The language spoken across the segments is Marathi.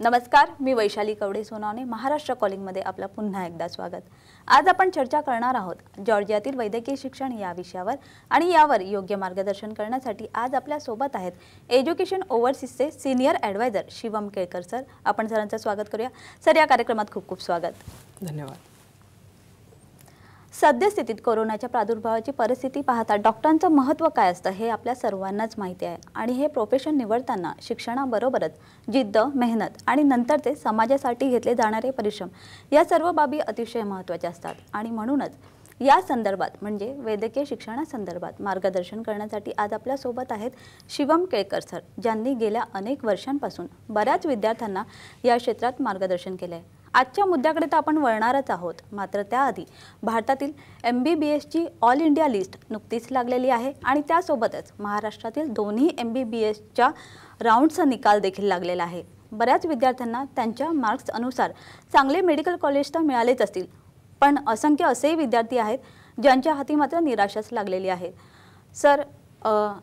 नमस्कार, मी वैशाली कवडे सोनावणे महाराष्ट्र कॉलिंगमध्ये आपलं पुन्हा एकदा स्वागत। आज आपण चर्चा करणार आहोत जॉर्जियातील वैद्यकीय शिक्षण या विषयावर आणि यावर योग्य मार्गदर्शन करण्यासाठी आज आपल्या सोबत आहेत एज्युकेशन ओव्हरसीजचे senior adviser Shivam Kelkar sir. आपण सरांचं स्वागत करूया। सर, या कार्यक्रमात खूप खूप स्वागत। धन्यवाद। सद्यस्थितीत कोरोनाच्या प्रादुर्भावाची परिस्थिती पाहता डॉक्टरांचं महत्त्व काय असतं हे आपल्या सर्वांनाच माहिती आहे आणि हे प्रोफेशन निवडताना शिक्षणाबरोबरच जिद्द, मेहनत आणि नंतरचे समाजासाठी घेतले जाणारे परिश्रम या सर्व बाबी अतिशय महत्त्वाच्या असतात आणि म्हणूनच या संदर्भात म्हणजे वैद्यकीय शिक्षणासंदर्भात मार्गदर्शन करण्यासाठी आज आपल्या सोबत आहेत शिवम केळकर सर, ज्यांनी गेल्या अनेक वर्षांपासून बऱ्याच विद्यार्थ्यांना या क्षेत्रात मार्गदर्शन केले आहे। आजच्या मुद्द्याकडे तर आपण वळणारच आहोत, मात्र त्याआधी भारतातील MBBSची ऑल इंडिया लिस्ट नुकतीच लागलेली आहे आणि त्यासोबतच महाराष्ट्रातील दोन्ही MBBSच्या राऊंडचा निकाल देखील लागलेला आहे। बऱ्याच विद्यार्थ्यांना त्यांच्या मार्क्स अनुसार चांगले मेडिकल कॉलेज तर मिळालेच असतील, पण असंख्य असेही विद्यार्थी आहेत ज्यांच्या हाती मात्र निराशाच लागलेली आहे। सर,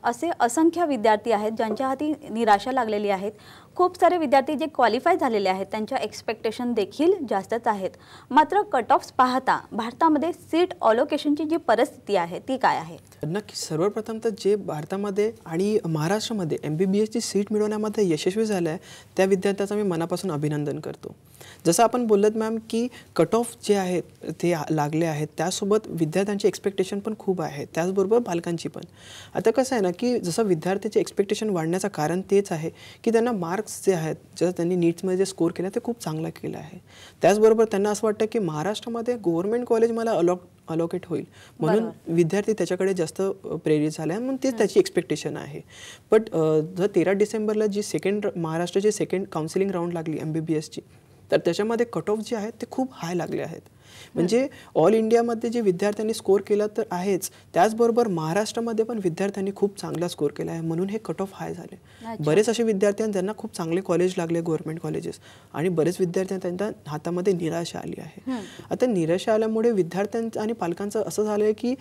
असे असंख्य विद्यार्थी आहेत ज्यांच्या हाती निराशा लागलेली आहेत। खूप सारे विद्यार्थी जे क्वालिफाय झालेले आहेत त्यांच्या एक्सपेक्टेशन देखील जास्तच आहेत, मात्र कट ऑफ्स पाहता भारतामध्ये सीट अलोकेशनची जी परिस्थिती आहे ती काय आहे? नक्की, सर्वप्रथम तर जे भारतामध्ये आणि महाराष्ट्रामध्ये MBBSची सीट मिळवण्यामध्ये यशस्वी झाले आहे त्या विद्यार्थ्याचं मी मनापासून अभिनंदन करतो। जसं आपण बोलत मॅम की कट ऑफ जे आहेत ते लागले आहेत, त्यासोबत विद्यार्थ्यांची एक्सपेक्टेशन पण खूप आहे, त्याचबरोबर पालकांची पण। आता कसं आहे ना की जसं विद्यार्थ्याचे एक्सपेक्टेशन वाढण्याचं कारण तेच आहे की त्यांना मार्क्स जे आहेत जसं त्यांनी नीट्समध्ये जे स्कोर केलं ते खूप चांगलं केलं आहे। त्याचबरोबर त्यांना असं वाटतं की महाराष्ट्रामध्ये गव्हर्नमेंट कॉलेज मला अलोकेट होईल म्हणून विद्यार्थी त्याच्याकडे जास्त प्रेरित झाले आहे, म्हणून तेच त्याची एक्सपेक्टेशन आहे। बट जर 13 डिसेंबरला जी महाराष्ट्राची सेकंड काउन्सिलिंग राऊंड लागली MBBSची, तर त्याच्यामध्ये कट ऑफ जे आहेत ते खूप हाय लागले आहेत। म्हणजे ऑल इंडियामध्ये जे विद्यार्थ्यांनी स्कोर केला तर आहेच, त्याचबरोबर महाराष्ट्रामध्ये पण विद्यार्थ्यांनी खूप चांगला स्कोर केला आहे, म्हणून हे कट ऑफ हाय झाले। बरेच असे विद्यार्थी ज्यांना खूप चांगले कॉलेज लागले, गव्हर्नमेंट कॉलेजेस, आणि बरेच विद्यार्थी त्यांच्या हातामध्ये निराशा आली आहे। आता निराशा आल्यामुळे विद्यार्थ्यांचं आणि पालकांचं असं झालं आहे की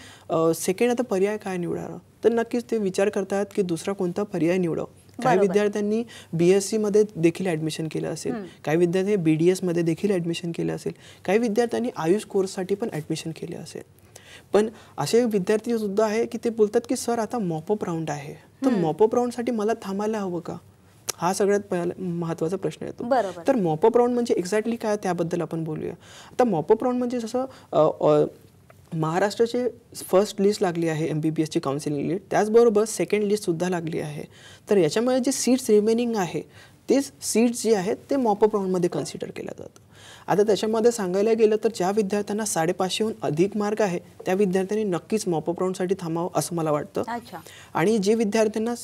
सेकंड आता पर्याय काय निवडावा, तर नक्कीच ते विचार करतात की दुसरा कोणता पर्याय निवडावा। काही विद्यार्थ्यांनी BSc मध्ये देखील ॲडमिशन केलं असेल, काही विद्यार्थ्यांनी BDS मध्ये देखील ॲडमिशन केलं असेल, काही विद्यार्थ्यांनी आयुष कोर्ससाठी पण ॲडमिशन केले असेल। पण असे विद्यार्थी सुद्धा आहे की ते बोलतात की सर आता मॉपअप राऊंड आहे, तर मॉपअप राऊंडसाठी मला थांबायला हवं का? हा सगळ्यात पहिला महत्त्वाचा प्रश्न येतो। तर मॉपअप राऊंड म्हणजे एक्झॅक्टली काय त्याबद्दल आपण बोलूया। आता मॉपअप राऊंड म्हणजे जसं महाराष्ट्राची फर्स्ट लिस्ट लागली आहे MBBSची काउन्सिलिंग लिस्ट, त्याचबरोबर सेकंड लिस्टसुद्धा लागली आहे। तर याच्यामध्ये जे सीट्स रिमेनिंग आहे ते सीट्स जे आहेत ते मॉपअप राऊंडमध्ये कन्सिडर केलं जातं। आता त्याच्यामध्ये सांगायला गेलं तर ज्या विद्यार्थ्यांना 550हून अधिक मार्क आहे त्या विद्यार्थ्यांनी नक्कीच मॉपअप राऊंडसाठी थांबावं असं मला वाटतं। आणि जे विद्यार्थ्यांना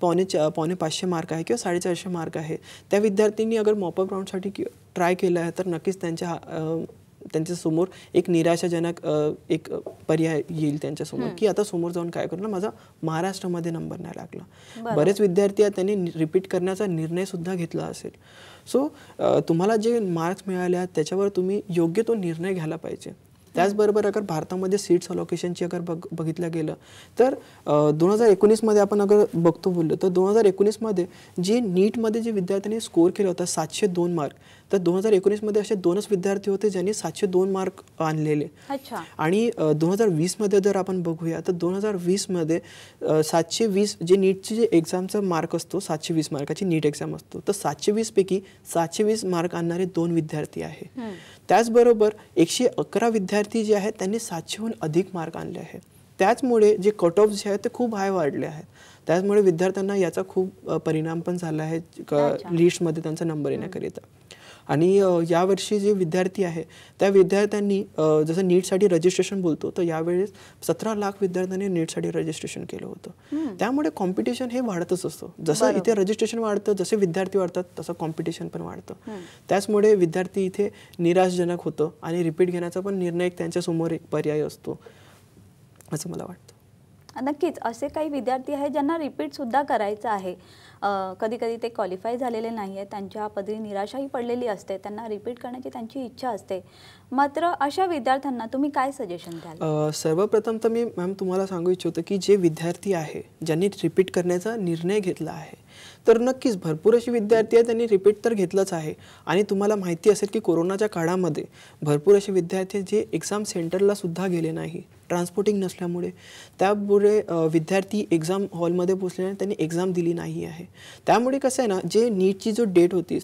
पावणे 500 मार्क आहे किंवा 450 मार्क आहे त्या विद्यार्थ्यांनी अगर मॉपअप राऊंडसाठी ट्राय केलं आहे तर नक्कीच त्यांच्यासमोर एक निराशाजनक एक पर्याय येईल त्यांच्यासमोर की आता समोर जाऊन काय करू ना, माझा महाराष्ट्रामध्ये नंबर नाही लागला। बरेच विद्यार्थी त्यांनी रिपीट करण्याचा निर्णय सुद्धा घेतला असेल। सो तुम्हाला जे मार्क्स मिळाले आहेत त्याच्यावर तुम्ही योग्य तो निर्णय घ्यायला पाहिजे। त्याचबरोबर अगर भारतामध्ये सीट्स अलोकेशनची अगर बघितलं गेलं तर 2019मध्ये आपण अगर बोललो तर 2019मध्ये जे नीटमध्ये जे विद्यार्थ्यांनी स्कोर केलं होतं 702 मार्क, तर 2019मध्ये असे 2च विद्यार्थी होते ज्यांनी 702 मार्क आणलेले। आणि 2020मध्ये जर आपण बघूया तर 2020मध्ये 720 जे नीटची जे एक्झामचा मार्क असतो, 720 मार्काची नीट एक्झाम असतो, तर 720 पैकी 720 मार्क आणणारे 2 विद्यार्थी आहे। त्याचबरोबर 111 विद्यार्थी जे आहेत त्यांनी 700हून अधिक मार्क आणले आहेत। त्याचमुळे जे कट ऑफ जे आहेत ते खूप हाय वाढले आहेत। त्याचमुळे विद्यार्थ्यांना याचा खूप परिणाम पण झाला आहे लिस्टमध्ये त्यांचा नंबर येण्याकरिता। आणि यावर्षी जे विद्यार्थी आहे त्या विद्यार्थ्यांनी जसं नीटसाठी रजिस्ट्रेशन बोलतो तर यावेळेस 17 लाख विद्यार्थ्यांनी नीटसाठी रजिस्ट्रेशन केलं होतं। त्यामुळे कॉम्पिटिशन हे वाढतच असतं, जसं इथे रजिस्ट्रेशन वाढतं जसे विद्यार्थी वाढतात तसं कॉम्पिटिशन पण वाढतं। त्याचमुळे विद्यार्थी इथे निराशजनक होतं आणि रिपीट घेण्याचा पण निर्णय त्यांच्यासमोर एक पर्याय असतो असं मला वाटतं। नक्कीच असे काही विद्यार्थी आहेत ज्यांना रिपीट सुद्धा करायचं आहे, कधी कधी ते क्वालिफाय झालेले नाही आहेत, त्यांच्या पदरी निराशाही पडलेली असते, त्यांना रिपीट करण्याची त्यांची इच्छा असते, मात्र अशा विद्यार्थ्यांना तुम्ही काय सजेशन द्याल? सर्वप्रथम तर मी मॅम तुम्हाला सांगू इच्छितो की जे विद्यार्थी आहे ज्यांनी रिपीट करण्याचा निर्णय घेतला आहे तर नक्कीच भरपूर अशी विद्यार्थी आहेत त्यांनी रिपीट तर घेतलंच आहे. आणि तुम्हाला माहिती असेल की कोरोनाच्या काळामध्ये भरपूर असे विद्यार्थी जे एक्झाम सेंटरला सुद्धा गेले नाही, ट्रान्सपोर्टिंग नसल्यामुळे. त्यामुळे विद्यार्थी एक्झाम हॉलमध्ये पोहोचले नाही, त्यांनी एक्झाम दिली नाही आहे. त्यामुळे कसं आहे ना, जे नीटची जो डेट होती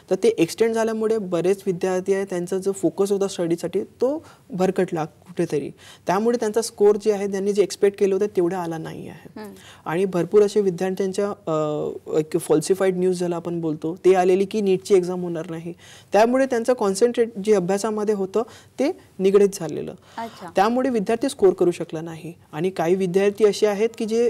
तर ते एक्सटेंड झाल्यामुळे बरेच विद्यार्थी आहे त्यांचा जो फोकस होता स्टडीसाठी तो भरकटला कुठेतरी. त्यामुळे त्यांचा स्कोर जे आहे त्यांनी जे एक्सपेक्ट केलं होतं तेवढा आला नाही आहे. आणि भरपूर असे विद्यार्थ्यांच्या एक फॉल्सिफाईड न्यूज ज्याला आपण बोलतो ते आलेली की नीटची एक्झाम होणार नाही. त्यामुळे त्यांचं कॉन्सन्ट्रेट जे अभ्यासामध्ये होतं ते निगडीत झालेलं. त्यामुळे विद्यार्थी स्कोर करू शकला नाही. आणि काही विद्यार्थी असे आहेत की जे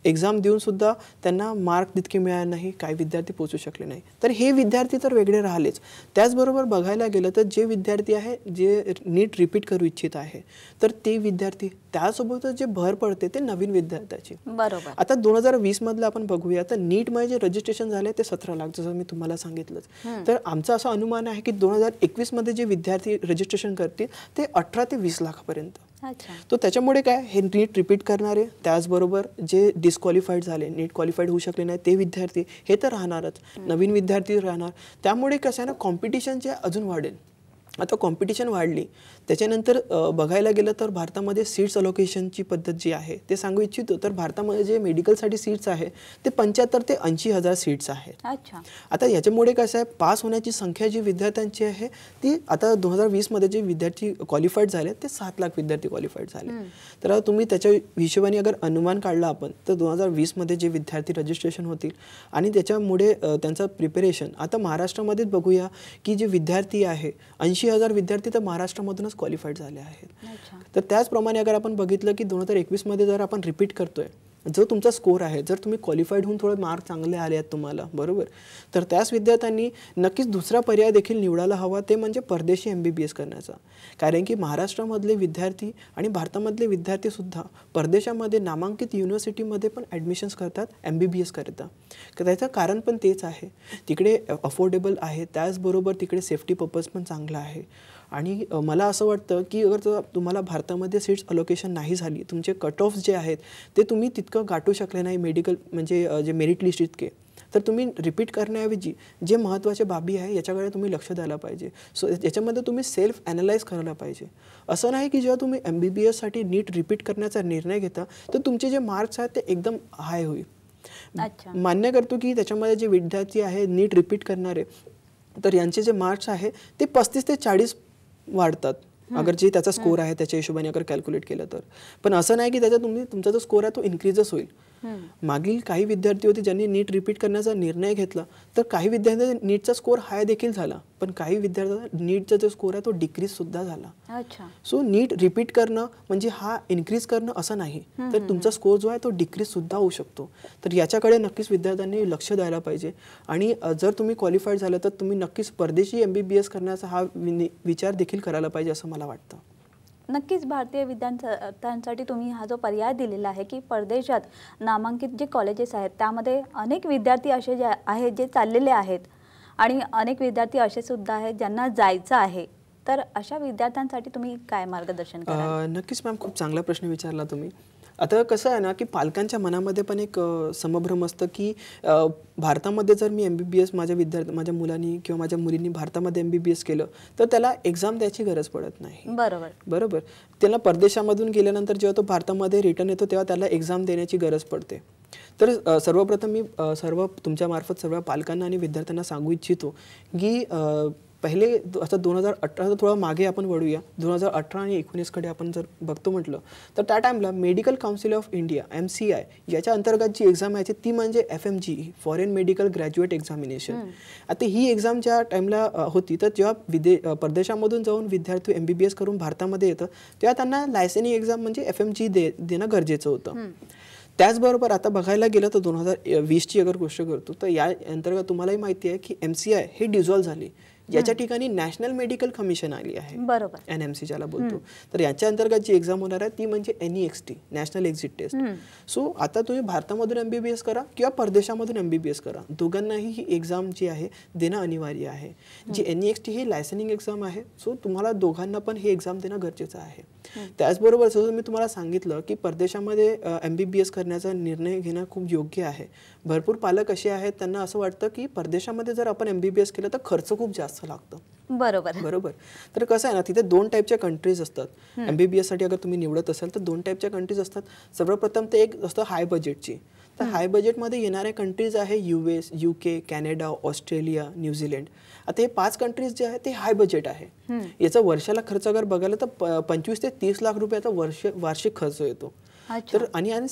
एक्झाम देऊन सुद्धा त्यांना मार्क तितके मिळाले नाही, काही विद्यार्थी पोहोचू शकले नाही. तर हे विद्यार्थी तर वेगळे राहिलेच. त्याचबरोबर बघायला गेलं तर जे विद्यार्थी आहे जे नीट रिपीट करू इच्छित आहे तर ते विद्यार्थी, त्यासोबतच जे भर पडते ते नवीन विद्यार्थ्याची. बरोबर. आता 2020 मधलं आपण बघूया तर नीटमध्ये जे रजिस्ट्रेशन झाले ते 17 लाख, जसं मी तुम्हाला सांगितलंच. तर आमचा असा अनुमान आहे की 2021 मध्ये जे विद्यार्थी रजिस्ट्रेशन करतील ते 18 ते 20 लाखापर्यंत. तो त्याच्यामुळे काय, हे नीट रिपीट करणारे, त्याचबरोबर जे डिस्क्वालिफाईड झाले, नीट क्वालिफाईड होऊ शकले नाही ते विद्यार्थी, हे तर राहणारच, नवीन विद्यार्थी राहणार. त्यामुळे कसं आहे ना, कॉम्पिटिशन जे अजून वाढेल. आता कॉम्पिटिशन वाढली त्याच्यानंतर बघायला गेलं तर भारतामध्ये सीट्स अलोकेशनची पद्धत जी आहे ते सांगू इच्छितो. तर भारतामध्ये जे मेडिकलसाठी सीट्स आहे ते 75 ते 80 हजार सीट्स आहेत. आता याच्यामुळे कसं आहे, पास होण्याची संख्या जी विद्यार्थ्यांची आहे ती आता 2020 मध्ये जे विद्यार्थी क्वालिफाईड झाले ते 7 लाख विद्यार्थी क्वालिफाईड झाले. तर तुम्ही त्याच्या हिशोबाने अगर अनुमान काढला आपण तर 2020 मध्ये जे विद्यार्थी रजिस्ट्रेशन होतील आणि त्याच्यामुळे त्यांचं प्रिपरेशन, आता महाराष्ट्रामध्येच बघूया की जे विद्यार्थी आहे 80,000 विद्यार्थी तर महाराष्ट्रामधूनच क्वालिफाईड झाले आहेत. तर त्याचप्रमाणे अगर आपण बघितलं की 2021 मध्ये जर आपण रिपीट करतोय, जो तुमचा स्कोर आहे, जर तुम्ही क्वालिफाईड होऊन थोडे मार्क चांगले आले आहेत तुम्हाला, बरोबर, तर त्याच विद्यार्थ्यांनी नक्कीच दुसरा पर्याय देखील निवडायला हवा, ते म्हणजे परदेशी MBBS करण्याचा. कारण की महाराष्ट्रामधले विद्यार्थी आणि भारतामधले विद्यार्थीसुद्धा परदेशामध्ये नामांकित युनिव्हर्सिटीमध्ये पण ॲडमिशन्स करतात MBBS करता. त्याचं कारण पण तेच आहे, तिकडे अफोर्डेबल आहे, त्याचबरोबर तिकडे सेफ्टी पर्पज पण चांगला आहे. आणि मला असं वाटतं की अगर तुम्हाला भारतामध्ये सीट्स अलोकेशन नाही झाली, तुमचे कट ऑफ जे आहेत ते तुम्ही तितकं गाठू शकले नाही मेडिकल म्हणजे जे मेरिट लिस्ट इतके, तर तुम्ही रिपीट करण्याऐवजी जे महत्त्वाच्या बाबी आहे याच्याकडे तुम्ही लक्ष द्यायला पाहिजे. सो याच्यामध्ये तुम्ही सेल्फ ॲनालाइज करायला पाहिजे. असं नाही की जेव्हा तुम्ही MBBSसाठी नीट रिपीट करण्याचा निर्णय घेता तर तुमचे जे मार्क्स आहेत ते एकदम हाय होईल. मान्य करतो की त्याच्यामध्ये जे विद्यार्थी आहे नीट रिपीट करणारे, तर यांचे जे मार्क्स आहे ते 35 ते 40 वाढतात अगर जे त्याचा स्कोर आहे त्याच्या हिशोबाने अगर कॅल्क्युलेट केलं तर. पण असं नाही की त्याचा तुमचा जो स्कोर आहे तो इन्क्रीजच होईल. मागील काही विद्यार्थी होते ज्यांनी नीट रिपीट करण्याचा निर्णय घेतला, तर काही विद्यार्थ्यांचा नीटचा स्कोर हाय देखील झाला, पण काही विद्यार्थ्यांचा नीटचा जो स्कोर आहे तो डिक्रीज सुद्धा झाला. सो नीट रिपीट करणं म्हणजे हा इन्क्रीज करणं असं नाही, तर तुमचा स्कोर जो आहे तो डिक्रीज सुद्धा होऊ शकतो. तर याच्याकडे नक्कीच विद्यार्थ्यांनी लक्ष द्यायला पाहिजे. आणि जर तुम्ही क्वालिफाईड झालं तर तुम्ही नक्कीच परदेशी MBBS करण्याचा हा विचार देखील करायला पाहिजे असं मला वाटतं. नक्कीच भारतीय विद्यार्थ्यांसाठी तुम्ही हा जो पर्याय दिलेला आहे की परदेशात नामांकित जे कॉलेजेस आहेत त्यामध्ये अनेक विद्यार्थी असे जे आहेत जे चाललेले आहेत आणि अनेक विद्यार्थी असे सुद्धा आहेत ज्यांना जायचं आहे, तर अशा विद्यार्थ्यांसाठी तुम्ही काय मार्गदर्शन कराल? नक्कीच मॅम, खूप चांगला प्रश्न विचारला तुम्ही. आता कसं आहे ना की पालकांच्या मनामध्ये पण एक संभ्रम असतं की भारतामध्ये जर मी MBBS माझ्या मुलांनी किंवा माझ्या मुलींनी भारतामध्ये MBBS केलं तर त्याला एक्झाम द्यायची गरज पडत नाही. बरोबर. त्याला परदेशामधून गेल्यानंतर जेव्हा तो भारतामध्ये रिटर्न येतो तेव्हा त्याला एक्झाम देण्याची गरज पडते. तर सर्वप्रथम मी तुमच्यामार्फत सर्व पालकांना आणि विद्यार्थ्यांना सांगू इच्छितो की पहिले आता 2018 थोडा मागे आपण वळूया. 2018 आणि 19कडे आपण जर बघतो म्हटलं तर त्या टाईमला medical council of India MCI याच्या अंतर्गत जी एक्झाम आहे ती म्हणजे FMGE, foreign medical graduate examination. आता ही एक्झाम ज्या टाईमला होती तर जेव्हा परदेशामधून जाऊन विद्यार्थी MBBS करून भारतामध्ये येतं तेव्हा त्यांना लायसनिंग एक्झाम म्हणजे FMGE देणं गरजेचं होतं. त्याचबरोबर आता बघायला गेलं तर 2020ची अगर गोष्ट करतो तर या अंतर्गत तुम्हालाही माहिती आहे की MCI हे डिझॉल्व्ह झाली. याच्या ठिकाणी नॅशनल मेडिकल कमिशन आली आहे, NMC ज्याला बोलतो. तर याच्या अंतर्गत जी एक्झाम होणार आहे ती म्हणजे NEXT, national exit test. So आता तुम्ही भारतामधून MBBS करा किंवा परदेशामधून MBBS करा, दोघांनाही ही एक्झाम जी आहे देणं अनिवार्य आहे. जी NEXT ही लायसनिंग एक्झाम आहे, सो तुम्हाला दोघांना पण ही एक्झाम देणं गरजेचं आहे. त्याचबरोबर जसं मी तुम्हाला सांगितलं की परदेशामध्ये MBBS करण्याचा निर्णय घेणं खूप योग्य आहे. भरपूर पालक असे आहेत त्यांना असं वाटतं की परदेशामध्ये जर आपण MBBS केलं तर खर्च खूप जास्त लागतो. बरोबर. तर कसं आहे ना, तिथे 2 टाईपच्या कंट्रीज असतात. MBBS साठी अगर तुम्ही निवडत असाल तर 2 टाईपच्या कंट्रीज असतात. सर्वप्रथम ते एक असतं हाय बजेटची. तर हाय बजेटमध्ये येणाऱ्या कंट्रीज आहे US, UK, Canada, Australia, New Zealand. आता हे 5 कंट्रीज जे आहेत ते हाय बजेट आहे. याचा वर्षाला खर्च अगर बघायला तर 25 ते 30 लाख रुपयाचा वार्षिक खर्च येतो. तर आणि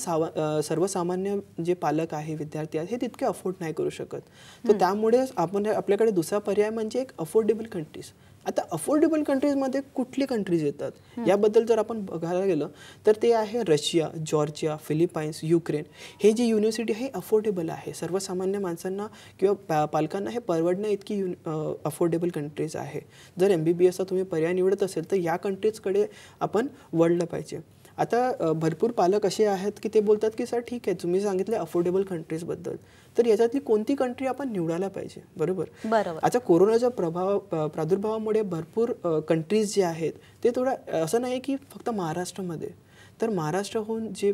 सर्वसामान्य जे पालक आहे, विद्यार्थी आहेत, हे तितके अफोर्ड नाही करू शकत. तर त्यामुळे आपल्याकडे दुसरा पर्याय म्हणजे एक अफोर्डेबल कंट्रीज. आता अफोर्डेबल कंट्रीजमध्ये कुठली कंट्रीज येतात याबद्दल जर आपण बघायला गेलं तर ते आहे रशिया, जॉर्जिया, फिलिपाईन्स, युक्रेन. हे जी युनिव्हर्सिटी हे अफोर्डेबल आहे. सर्वसामान्य माणसांना किंवा पालकांना हे परवडण्या इतकी अफोर्डेबल कंट्रीज आहे. जर MBBSचा तुम्ही पर्याय निवडत असेल तर या कंट्रीजकडे आपण वळलं पाहिजे. आता भरपूर पालक असे आहेत की ते बोलतात की सर ठीक आहे, तुम्ही सांगितले अफोर्डेबल कंट्रीजबद्दल, तर याच्यातली कोणती कंट्री आपण निवडायला पाहिजे. बरोबर. आता कोरोनाच्या प्रादुर्भावामुळे भरपूर कंट्रीज जे आहेत ते थोडं असं नाही की फक्त महाराष्ट्रामध्ये, तर महाराष्ट्राहून जे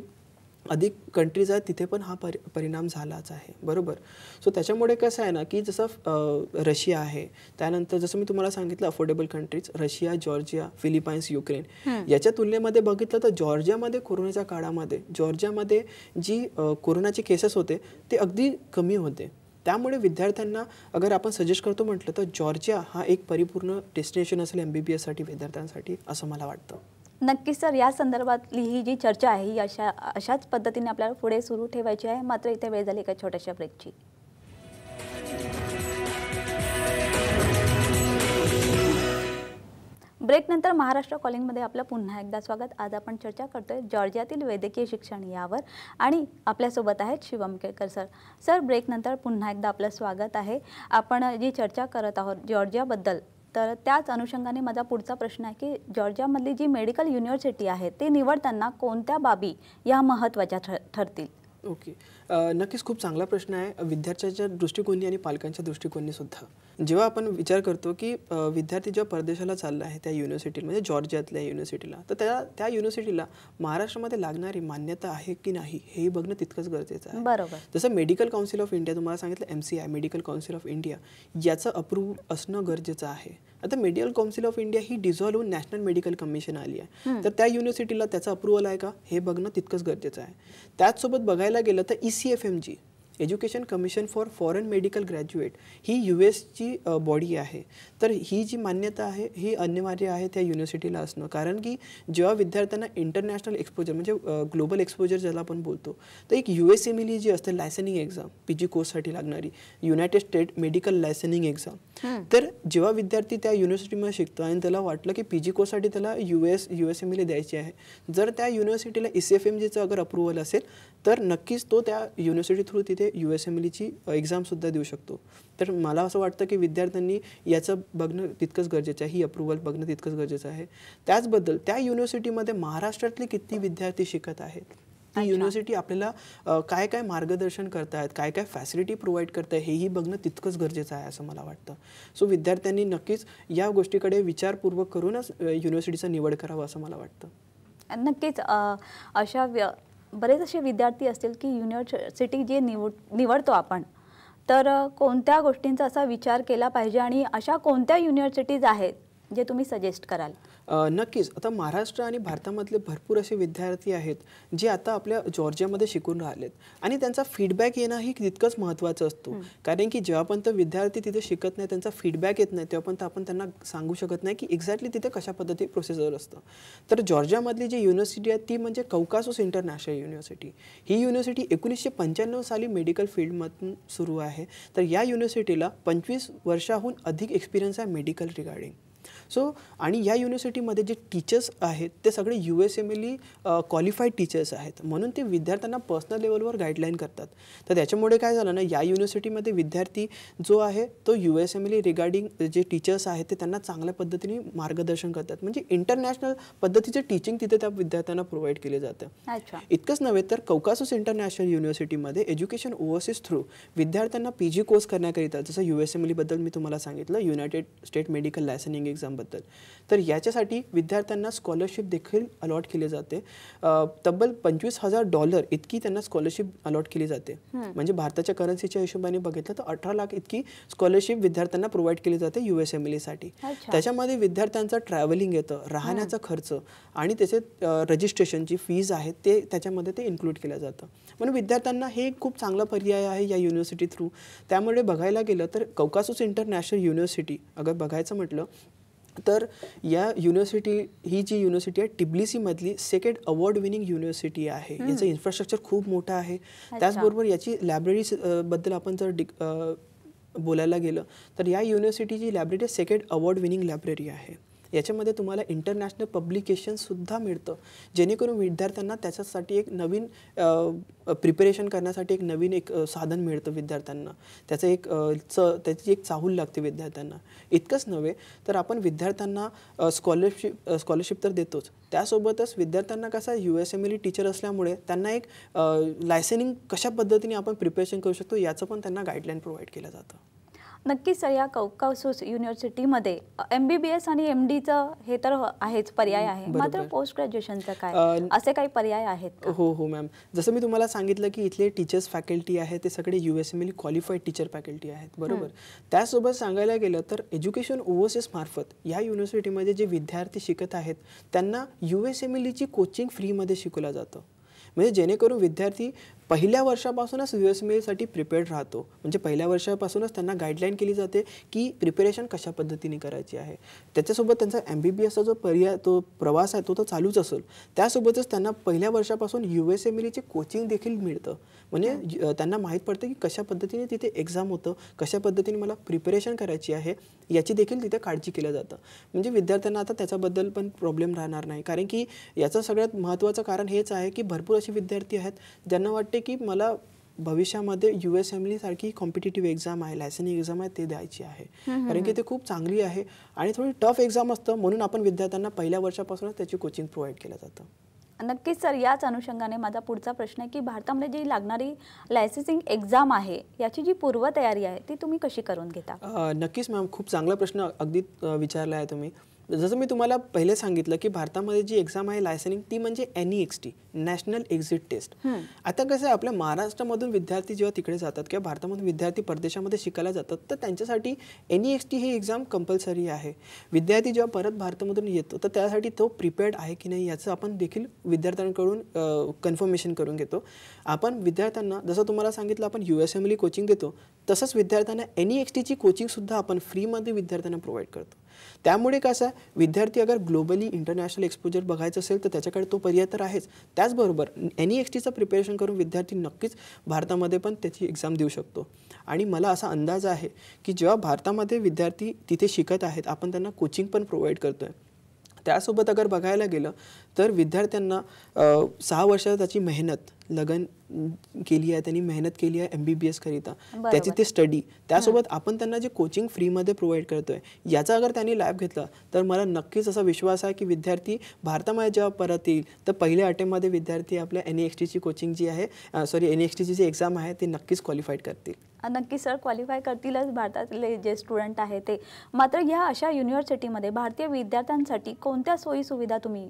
अधिक कंट्रीज आहेत तिथे पण हा परिणाम झालाच आहे. बरोबर. सो त्याच्यामुळे कसं आहे ना की जसं रशिया आहे, त्यानंतर जसं मी तुम्हाला सांगितलं affordable countries Russia, Georgia, Philippines, Ukraine. याच्या तुलनेमध्ये बघितलं तर जॉर्जियामध्ये कोरोनाच्या काळामध्ये जॉर्जियामध्ये जी कोरोनाचे केसेस होते ते अगदी कमी होते. त्यामुळे विद्यार्थ्यांना अगर आपण सजेस्ट करतो म्हटलं तर जॉर्जिया हा एक परिपूर्ण डेस्टिनेशन असेल MBBSसाठी विद्यार्थ्यांसाठी असं मला वाटतं. नक्कीच सर, या संदर्भातली ही जी चर्चा आहे ही अशाच पद्धतीने आपल्याला पुढे सुरू ठेवायची आहे. मात्र इथे वेळ झाली एका छोट्याशा ब्रेकची. ब्रेकनंतर महाराष्ट्र कॉलिंगमध्ये आपलं पुन्हा एकदा स्वागत. आज आपण चर्चा करतोय जॉर्जियातील वैद्यकीय शिक्षण यावर आणि आपल्यासोबत आहेत शिवम केळकर सर. सर, ब्रेकनंतर पुन्हा एकदा आपलं स्वागत आहे. आपण जी चर्चा करत आहोत जॉर्जियाबद्दल, तर त्याच अनुषंगाने माझा पुढचा प्रश्न आहे की जॉर्जियामधली जी मेडिकल युनिव्हर्सिटी आहे ते निवडताना कोणत्या बाबी या महत्त्वाच्या ठरतील? ओके. नक्कीच खूप चांगला प्रश्न आहे विद्यार्थ्याच्या दृष्टिकोनी आणि पालकांच्या दृष्टिकोनी सुद्धा. जेव्हा आपण विचार करतो की विद्यार्थी जेव्हा परदेशाला चालला आहे त्या युनिव्हर्सिटीला, म्हणजे जॉर्जियातल्या युनिव्हर्सिटीला, तर त्या युनिव्हर्सिटीला महाराष्ट्रामध्ये लागणारी मान्यता आहे की नाही हेही बघणं तितकंच गरजेचं आहे. बरोबर. जसं मेडिकल काउन्सिल ऑफ इंडिया, तुम्हाला सांगितलं MCI medical council of India, याचं अप्रूव्ह असणं गरजेचं आहे. आता medical council of India he dissolve होऊन नॅशनल मेडिकल कमिशन आली आहे. तर त्या युनिव्हर्सिटीला त्याचं अप्रुव्हल आहे का हे बघणं तितकंच गरजेचं आहे. त्याचसोबत बघायला गेलं तर ECFMG education commission for foreign medical graduate ही USची बॉडी आहे. तर ही जी मान्यता आहे ही अनिवार्य आहे त्या युनिव्हर्सिटीला असणं. कारण की जेव्हा विद्यार्थ्यांना इंटरनॅशनल एक्सपोजर म्हणजे ग्लोबल एक्सपोजर ज्याला आपण बोलतो, तर एक USMLE जी असते लायसनिंग एक्झाम PG कोर्ससाठी लागणारी, युनायटेड स्टेट मेडिकल लायसनिंग एक्झाम, तर जेव्हा विद्यार्थी त्या युनिव्हर्सिटीमध्ये शिकतो आणि त्याला वाटलं की PG कोर्ससाठी त्याला USMLE द्यायची आहे, जर त्या युनिव्हर्सिटीला ECFMGचं अगर अप्रुव्हल असेल तर नक्कीच तो त्या युनिव्हर्सिटी थ्रू तिथे USMLEची एक्झामसुद्धा देऊ शकतो. तर मला असं वाटतं की विद्यार्थ्यांनी याचं बघणं तितकंच गरजेचं आहे, ही अप्रुव्हल बघणं तितकंच गरजेचं आहे. त्याचबद्दल त्या युनिव्हर्सिटीमध्ये महाराष्ट्रातले किती विद्यार्थी शिकत आहेत, ती युनिव्हर्सिटी आपल्याला काय काय मार्गदर्शन करतायत, काय काय फॅसिलिटी प्रोव्हाइड करताय हेही बघणं तितकंच गरजेचं आहे असं मला वाटतं. सो विद्यार्थ्यांनी नक्कीच या गोष्टीकडे विचारपूर्वक करूनच युनिव्हर्सिटीचा निवड करावा असं मला वाटतं. नक्कीच बरेच असे विद्यार्थी असतील की युनिव्हर्सिटी जे निवडतो आपण, तर कोणत्या गोष्टींचा असा विचार केला पाहिजे आणि अशा कोणत्या युनिव्हर्सिटीज आहेत जे तुम्ही सजेस्ट कराल? नक्कीच. आता महाराष्ट्र आणि भारतामधले भरपूर असे विद्यार्थी आहेत जे आता आपल्या जॉर्जियामध्ये शिकून राहिलेत आणि त्यांचा फीडबॅक येणं ही तितकंच महत्त्वाचं असतो. कारण की जेव्हापर्यंत विद्यार्थी तिथे शिकत नाही, त्यांचा फीडबॅक येत नाही, तेव्हापर्यंत आपण त्यांना सांगू शकत नाही की एक्झॅक्टली तिथे कशा पद्धती प्रोसेसर असतं. तर जॉर्जियामधली जी युनिव्हर्सिटी आहे ती म्हणजे कौकासस इंटरनॅशनल युनिव्हर्सिटी. ही युनिव्हर्सिटी 1995 साली मेडिकल फील्डमधून सुरू आहे. तर या युनिव्हर्सिटीला 25 वर्षाहून अधिक एक्सपिरियन्स आहे मेडिकल रिगार्डिंग. आणि या युनिव्हर्सिटीमध्ये जे टीचर्स आहेत ते सगळे USMLE क्वालिफाईड टीचर्स आहेत, म्हणून ते विद्यार्थ्यांना पर्सनल लेवलवर गाईडलाईन करतात. तर त्याच्यामुळे काय झालं ना, या युनिव्हर्सिटीमध्ये विद्यार्थी जो आहे तो USMLE रिगार्डिंग जे टीचर्स आहेत ते त्यांना चांगल्या पद्धतीने मार्गदर्शन करतात. म्हणजे इंटरनॅशनल पद्धतीचे टीचिंग तिथे त्या विद्यार्थ्यांना प्रोव्हाइड केले जातं. इतकंच नव्हे तर कौकासस इंटरनॅशनल युनिव्हर्सिटीमध्ये एज्युकेशन ओव्हरसीज थ्रू विद्यार्थ्यांना PG कोर्स करण्याकरिता, जसं USMLE बद्दल मी तुम्हाला सांगितलं, युनायटेड स्टेट मेडिकल लायसनिंग एक्झाम एक्झामबद्दल. तर याच्यासाठी विद्यार्थ्यांना स्कॉलरशिप देखील अलॉट केली जाते. तब्बल $25,000 इतकी त्यांना स्कॉलरशिप अलॉट केली जाते. म्हणजे भारताच्या करन्सीच्या हिशोबाने बघितलं तर 18 लाख इतकी स्कॉलरशिप विद्यार्थ्यांना प्रोव्हाइड केली जाते USMLE-साठी. त्याच्यामध्ये विद्यार्थ्यांचं ट्रॅव्हलिंग येतं, राहण्याचा खर्च आणि त्याचे रजिस्ट्रेशनची फीज आहे ते त्याच्यामध्ये ते इन्क्लूड केलं जातं. म्हणून विद्यार्थ्यांना हे खूप चांगला पर्याय आहे या युनिव्हर्सिटी थ्रू. त्यामुळे बघायला गेलं तर कौकासस इंटरनॅशनल युनिव्हर्सिटी अगर बघायचं म्हटलं तर या युनिव्हर्सिटी ही जी युनिव्हर्सिटी आहे टिब्लिसीमधली सेकंड अवॉर्ड विनिंग युनिव्हर्सिटी आहे. याचं इन्फ्रास्ट्रक्चर खूप मोठं आहे. त्याचबरोबर याची लायब्ररीज बद्दल आपण जर बोलायला गेलं तर या युनिव्हर्सिटीची library second award winning library आहे. याच्यामध्ये तुम्हाला इंटरनॅशनल पब्लिकेशनसुद्धा मिळतं, जेणेकरून विद्यार्थ्यांना त्याच्यासाठी एक नवीन प्रिपरेशन करण्यासाठी एक नवीन एक साधन मिळतं विद्यार्थ्यांना. त्याची एक चाहूल लागते विद्यार्थ्यांना. इतकंच नव्हे तर आपण विद्यार्थ्यांना स्कॉलरशिप तर देतोच, त्यासोबतच विद्यार्थ्यांना कसा USMLE टीचर असल्यामुळे त्यांना एक लायसनिंग कशा पद्धतीने आपण प्रिपरेशन करू शकतो याचं पण त्यांना गाईडलाईन प्रोव्हाइड केलं जातं. नक्कीच सर, या कौकासस युनिव्हर्सिटीमध्ये MBBS आणि MDचं हे तर आहेच पर्याय आहे, मात्र पोस्ट ग्रॅज्युएशनचं काय, असे काही पर्याय आहेत का? हो मॅम, जसं मी तुम्हाला सांगितलं की इथले टीचर्स फॅकल्टी आहे ते सगळे USMLE क्वालिफाईड टीचर फॅकल्टी आहेत, बरोबर. त्यासोबत सांगायला गेलं तर एज्युकेशन ओव्हरसीज मार्फत या युनिव्हर्सिटीमध्ये जे विद्यार्थी शिकत आहेत त्यांना USMLEची कोचिंग फ्रीमध्ये शिकवलं जातं. म्हणजे जेणेकरून विद्यार्थी पहिल्या वर्षापासूनच USMLEसाठी प्रिपेअर्ड राहतो. म्हणजे पहिल्या वर्षापासूनच त्यांना गाईडलाईन केली जाते की प्रिपरेशन कशा पद्धतीने करायची आहे. त्याच्यासोबत त्यांचा MBBSचा जो पर्याय तो प्रवास आहे तो चालूच असेल. त्यासोबतच त्यांना पहिल्या वर्षापासून USMLEचे कोचिंग देखील मिळतं. म्हणजे त्यांना माहीत पडतं की कशा पद्धतीने तिथे एक्झाम होतं, कशा पद्धतीने मला प्रिपरेशन करायची आहे याची देखील तिथे काळजी केलं जातं. म्हणजे विद्यार्थ्यांना आता त्याच्याबद्दल पण प्रॉब्लेम राहणार नाही. कारण की याचं सगळ्यात महत्त्वाचं कारण हेच आहे की भरपूर असे विद्यार्थी आहेत ज्यांना वाटते की मला भविष्यामध्ये USMLE सारखी कॉम्पिटिटिव्ह एक्झाम आहे, लायसनिंग एक्झाम आहे ते द्यायची आहे. कारण की ते खूप चांगली आहे आणि थोडी टफ एक्झाम असतं, म्हणून आपण विद्यार्थ्यांना पहिल्या वर्षापासूनच त्याची कोचिंग प्रोव्हाइड केलं जातं. नक्कीच सर, याच अनुषंगाने माझा पुढचा प्रश्न आहे की भारतामध्ये जी लागणारी लायसन्सिंग एक्झाम आहे याची जी पूर्वतयारी आहे ती तुम्ही कशी करून घेता? नक्कीच मॅम, खूप चांगला प्रश्न अगदी विचारला आहे तुम्ही. जसं मी तुम्हाला पहिले सांगितलं की भारतामध्ये जी एक्झाम आहे लायसनिंग ती म्हणजे NEXT, नॅशनल एक्झिट टेस्ट. आता कसं आहे, आपल्या महाराष्ट्रामधून विद्यार्थी जेव्हा तिकडे जातात किंवा भारतामधून विद्यार्थी परदेशामध्ये शिकायला जातात तर त्यांच्यासाठी NEXT ही एक्झाम कंपल्सरी आहे. विद्यार्थी जेव्हा परत भारतामधून येतो तर त्यासाठी तो प्रिपेअर्ड आहे की नाही याचं आपण देखील विद्यार्थ्यांकडून कन्फर्मेशन करून घेतो. आपण विद्यार्थ्यांना जसं तुम्हाला सांगितलं आपण USMLE कोचिंग देतो, तसंच विद्यार्थ्यांना NEXTची कोचिंगसुद्धा आपण फ्रीमध्ये विद्यार्थ्यांना प्रोव्हाइड करतो. त्यामुळे कसं आहे, विद्यार्थी अगर ग्लोबली इंटरनॅशनल एक्सपोजर बघायचं असेल तर त्याच्याकडे तो पर्याय तर आहेच. त्याचबरोबर NEXTचं प्रिपरेशन करून विद्यार्थी नक्कीच भारतामध्ये पण त्याची एक्झाम देऊ शकतो. आणि मला असा अंदाज आहे की जेव्हा भारतामध्ये विद्यार्थी तिथे शिकत आहेत आपण त्यांना कोचिंग पण प्रोव्हाइड करतो आहे. त्यासोबत अगर बघायला गेलं तर विद्यार्थ्यांना 6 वर्षात त्याची मेहनत लगन केली आहे, त्यांनी मेहनत केली आहे MBBS करिता, त्याची ते स्टडी, त्यासोबत आपण त्यांना जे कोचिंग फ्रीमध्ये प्रोव्हाइड करतोय याचा अगर त्यांनी लाभ घेतला तर मला नक्कीच असा विश्वास आहे की विद्यार्थी भारतामध्ये जेव्हा परत येईल तर पहिल्या अटेम्प्टमध्ये विद्यार्थी आपल्या NEXTची कोचिंग जी आहे NEXTची जी एक्झाम आहे ते नक्कीच क्वालिफाईड करतील. नक्की सर, क्वालिफाय करतीलच भारतातले जे स्टुडंट आहे ते. मात्र ह्या अशा युनिव्हर्सिटीमध्ये भारतीय विद्यार्थ्यांसाठी कोणत्या सोयी सुविधा तुम्ही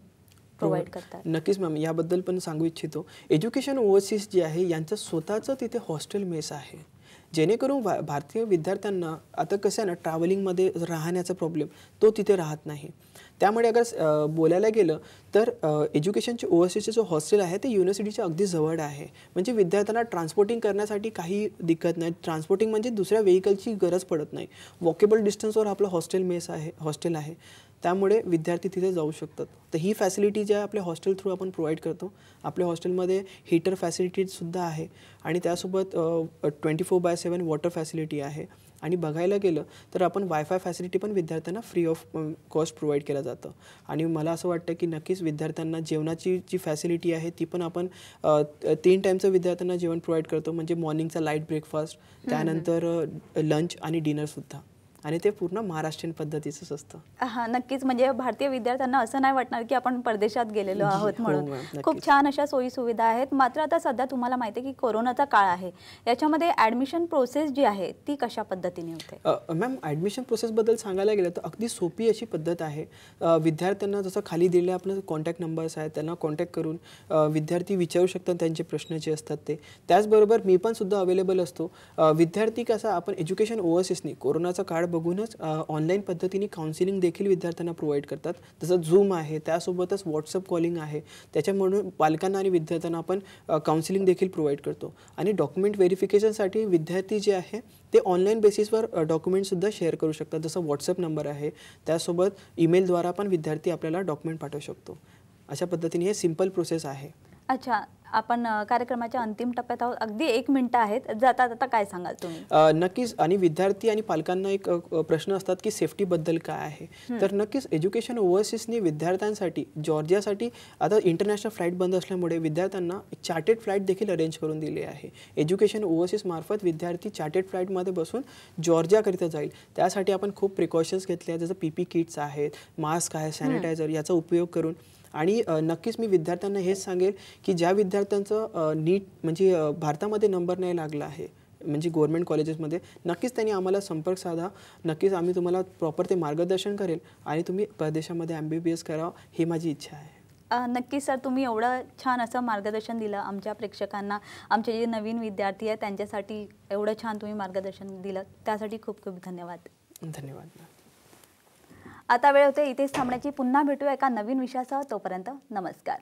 प्रोव्हाइड करतात? नक्कीच मॅम, याबद्दल पण सांगू इच्छितो. एज्युकेशन ओव्हरसीज जे आहे यांचं स्वतःचं तिथे हॉस्टेल मेस आहे, जेणेकरून भारतीय विद्यार्थ्यांना आता कसं आहे ना, ट्रॅव्हलिंगमध्ये राहण्याचा प्रॉब्लेम तो तिथे राहत नाही. त्यामुळे अगर बोलायला गेलं तर एज्युकेशनचे ओव्हरसीजचे जो हॉस्टेल आहे ते युनिव्हर्सिटीच्या अगदी जवळ आहे. म्हणजे विद्यार्थ्यांना ट्रान्सपोर्टिंग करण्यासाठी काही दिक्कत नाही. ट्रान्सपोर्टिंग म्हणजे दुसऱ्या व्हेकलची गरज पडत नाही. वॉकेबल डिस्टन्सवर आपलं हॉस्टेल आहे. त्यामुळे विद्यार्थी तिथे जाऊ शकतात. तर ही फॅसिलिटी जी आहे आपल्या हॉस्टेल थ्रू आपण प्रोव्हाइड करतो. आपल्या हॉस्टेलमध्ये हीटर फॅसिलिटीजसुद्धा आहे आणि त्यासोबत 24/7 वॉटर फॅसिलिटी आहे. आणि बघायला गेलं तर आपण वायफाय फॅसिलिटी पण विद्यार्थ्यांना फ्री ऑफ कॉस्ट प्रोव्हाइड केलं जातं. आणि मला असं वाटतं की नक्कीच विद्यार्थ्यांना जेवणाची जी फॅसिलिटी आहे ती पण आपण 3 टाईमचं विद्यार्थ्यांना जेवण प्रोव्हाइड करतो. म्हणजे मॉर्निंगचा लाईट ब्रेकफास्ट, त्यानंतर लंच आणि डिनरसुद्धा. आणि ते पूर्ण महाराष्ट्रीयन पद्धतीचंच असतं. हां, नक्कीच. म्हणजे भारतीय विद्यार्थ्यांना असं नाही वाटणार की आपण परदेशात गेलेलो आहोत हो, म्हणून. मॅम, नक्कीच. खूप छान अशा सोयी सुविधा आहेत. मात्र आता सध्या तुम्हाला माहिती आहे की कोरोनाचा काळ आहे. याच्यामध्ये ॲडमिशन प्रोसेस जी आहे ती कशा पद्धतीने होते? मॅम, ॲडमिशन प्रोसेसबद्दल सांगायला गेलं तर अगदी सोपी अशी पद्धत आहे. विद्यार्थ्यांना जसं खाली दिलेले आपले कॉन्टॅक्ट नंबर्स आहेत, त्यांना कॉन्टॅक्ट करून विद्यार्थी विचारू शकतात त्यांचे प्रश्न जे असतात ते. त्याचबरोबर मी पण सुद्धा अवेलेबल असतो. विद्यार्थी कसा आपण एज्युकेशन ओव्हरसीजनी कोरोनाचा काळ बघूनच ऑनलाईन पद्धतीने काउन्सिलिंग देखील विद्यार्थ्यांना प्रोव्हाइड करतात. जसं झूम आहे, त्यासोबतच व्हॉट्सअप कॉलिंग आहे. त्याच्यामुळे पालकांना आणि विद्यार्थ्यांना आपण काउन्सिलिंग देखील प्रोव्हाइड करतो. आणि डॉक्युमेंट व्हेरिफिकेशनसाठी विद्यार्थी जे आहे ते ऑनलाईन बेसिसवर डॉक्युमेंटसुद्धा शेअर करू शकतात. जसं व्हॉट्सअप नंबर आहे, त्यासोबत ईमेलद्वारा पण विद्यार्थी आपल्याला डॉक्युमेंट पाठवू शकतो. अशा पद्धतीने हे सिंपल प्रोसेस आहे. अच्छा, आपण कार्यक्रमाच्या अंतिम टप्प्यात आहोत. अगदी 1 मिनिट आहेत. जाता जाता काय सांगाल तुम्ही? नक्कीच. आणि विद्यार्थी आणि पालकांना एक प्रश्न असतात की सेफ्टीबद्दल काय आहे. तर नक्कीच एज्युकेशन ओव्हरसीजनी विद्यार्थ्यांसाठी जॉर्जियासाठी आता इंटरनॅशनल फ्लाईट बंद असल्यामुळे विद्यार्थ्यांना चार्टेड फ्लाईट देखील अरेंज करून दिली आहे. एज्युकेशन ओव्हरसीज मार्फत विद्यार्थी चार्टेड फ्लाईटमध्ये बसून जॉर्जियाकरिता जाईल. त्यासाठी आपण खूप प्रिकॉशन्स घेतले आहेत. जसं PP किट्स आहेत, मास्क आहे, सॅनिटायझर याचा उपयोग करून. आणि नक्कीच मी विद्यार्थ्यांना हेच सांगेल की ज्या विद्यार्थ्यांचं नीट म्हणजे भारतामध्ये नंबर नाही लागला आहे म्हणजे गव्हर्नमेंट कॉलेजेसमध्ये, नक्कीच त्यांनी आम्हाला संपर्क साधा. नक्कीच आम्ही तुम्हाला प्रॉपर ते मार्गदर्शन करेल आणि तुम्ही परदेशामध्ये MBBS करावं ही माझी इच्छा आहे. नक्कीच सर, तुम्ही एवढं छान असं मार्गदर्शन दिलं आमच्या प्रेक्षकांना. आमचे जे नवीन विद्यार्थी आहेत त्यांच्यासाठी एवढं छान तुम्ही मार्गदर्शन दिलं, त्यासाठी खूप खूप धन्यवाद. धन्यवाद. आता वेळ होते इथेच थांबण्याची. पुन्हा भेटूया एका नवीन विषयासह. तोपर्यंत नमस्कार.